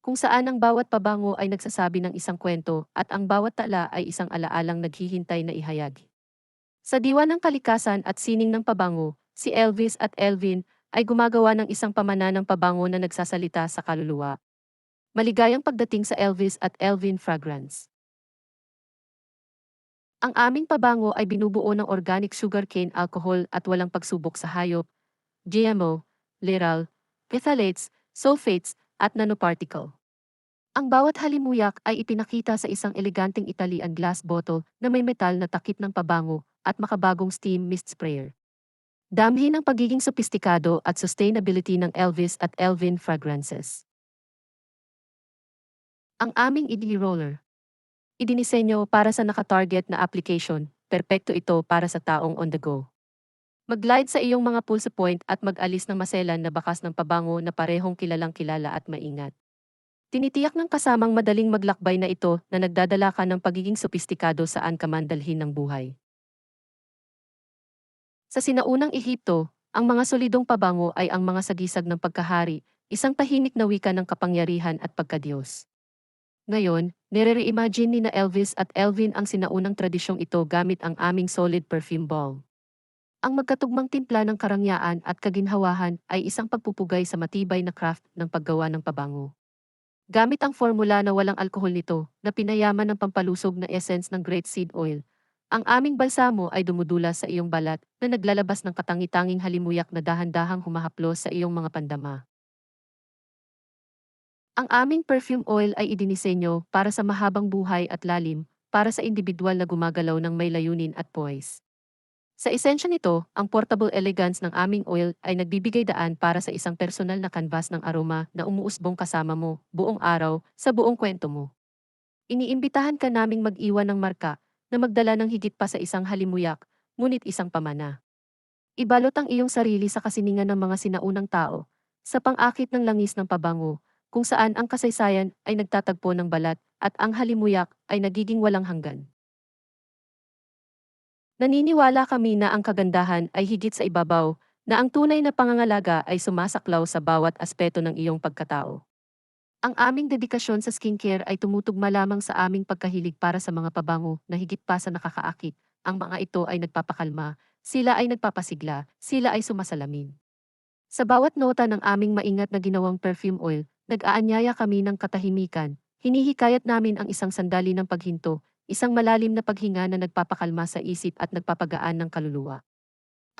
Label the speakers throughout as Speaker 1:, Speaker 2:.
Speaker 1: kung saan ang bawat pabango ay nagsasabi ng isang kwento at ang bawat tala ay isang alaalang naghihintay na ihayag. Sa diwa ng kalikasan at sining ng pabango, si Elvis at Elvin ay gumagawa ng isang pamana ng pabango na nagsasalita sa kaluluwa. Maligayang pagdating sa Elvis at Elvin Fragrance. Ang aming pabango ay binubuo ng organic sugarcane alcohol at walang pagsubok sa hayop, GMO, literal, phthalates, sulfates, at nanoparticle. Ang bawat halimuyak ay ipinakita sa isang eleganteng Italian glass bottle na may metal na takip ng pabango at makabagong steam mist sprayer. Damhin ang pagiging sopistikado at sustainability ng Elvis at Elvin fragrances. Ang aming ED roller. Idinisenyo para sa naka-target na application, perpekto ito para sa taong on the go. Mag-glide sa iyong mga pulse point at mag-alis ng maselan na bakas ng pabango na parehong kilalang kilala at maingat. Tinitiyak ng kasamang madaling maglakbay na ito na nagdadala ka ng pagiging sopistikado saan ka man dalhin ng buhay. Sa sinaunang Ehipto, ang mga solidong pabango ay ang mga sagisag ng pagkahari, isang tahimik na wika ng kapangyarihan at pagkadiyos. Ngayon, nire-reimagine ni na Elvis at Elvin ang sinaunang tradisyong ito gamit ang aming solid perfume ball. Ang magkatugmang timpla ng karangyaan at kaginhawahan ay isang pagpupugay sa matibay na craft ng paggawa ng pabango. Gamit ang formula na walang alkohol nito, na pinayaman ng pampalusog na essence ng great seed oil, ang aming balsamo ay dumudula sa iyong balat na naglalabas ng katangi-tanging halimuyak na dahan-dahang humahaplos sa iyong mga pandama. Ang aming perfume oil ay idinisenyo para sa mahabang buhay at lalim, para sa individual na gumagalaw ng may layunin at poise. Sa esensya nito, ang portable elegance ng aming oil ay nagbibigay daan para sa isang personal na canvas ng aroma na umuusbong kasama mo, buong araw, sa buong kwento mo. Iniimbitahan ka naming mag-iwan ng marka na magdala ng higit pa sa isang halimuyak, ngunit isang pamana. Ibalot ang iyong sarili sa kasiningan ng mga sinaunang tao, sa pang-akit ng langis ng pabango, kung saan ang kasaysayan ay nagtatagpo ng balat at ang halimuyak ay nagiging walang hanggan. Naniniwala kami na ang kagandahan ay higit sa ibabaw, na ang tunay na pangangalaga ay sumasaklaw sa bawat aspeto ng iyong pagkatao. Ang aming dedikasyon sa skincare ay tumutugma lamang sa aming pagkahilig para sa mga pabango na higit pa sa nakakaakit. Ang mga ito ay nagpapakalma, sila ay nagpapasigla, sila ay sumasalamin. Sa bawat nota ng aming maingat na ginawang perfume oil, nag-aanyaya kami ng katahimikan. Hinihikayat namin ang isang sandali ng paghinto, isang malalim na paghinga na nagpapakalma sa isip at nagpapagaan ng kaluluwa.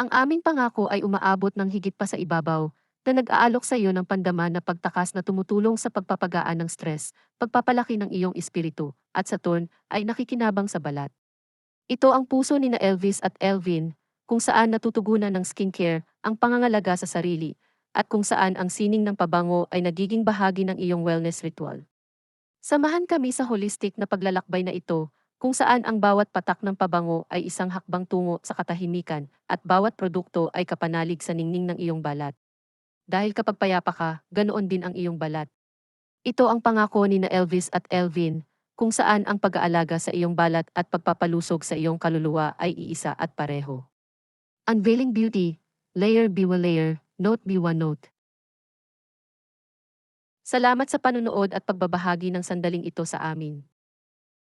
Speaker 1: Ang aming pangako ay umaabot ng higit pa sa ibabaw, na nag-aalok sa iyo ng pandama na pagtakas na tumutulong sa pagpapagaan ng stress, pagpapalaki ng iyong espiritu, at sa turn ay nakikinabang sa balat. Ito ang puso ni na Elvis at Elvin, kung saan natutugunan ng skincare ang pangangalaga sa sarili, at kung saan ang sining ng pabango ay nagiging bahagi ng iyong wellness ritual. Samahan kami sa holistic na paglalakbay na ito, kung saan ang bawat patak ng pabango ay isang hakbang tungo sa katahimikan at bawat produkto ay kapanalig sa ningning ng iyong balat. Dahil kapag payapa ka, ganoon din ang iyong balat. Ito ang pangako ni na Elvis at Elvin, kung saan ang pag-aalaga sa iyong balat at pagpapalusog sa iyong kaluluwa ay iisa at pareho. Unveiling Beauty, Layer Biwa Layer, Note Biwa Note. Salamat sa panunood at pagbabahagi ng sandaling ito sa amin.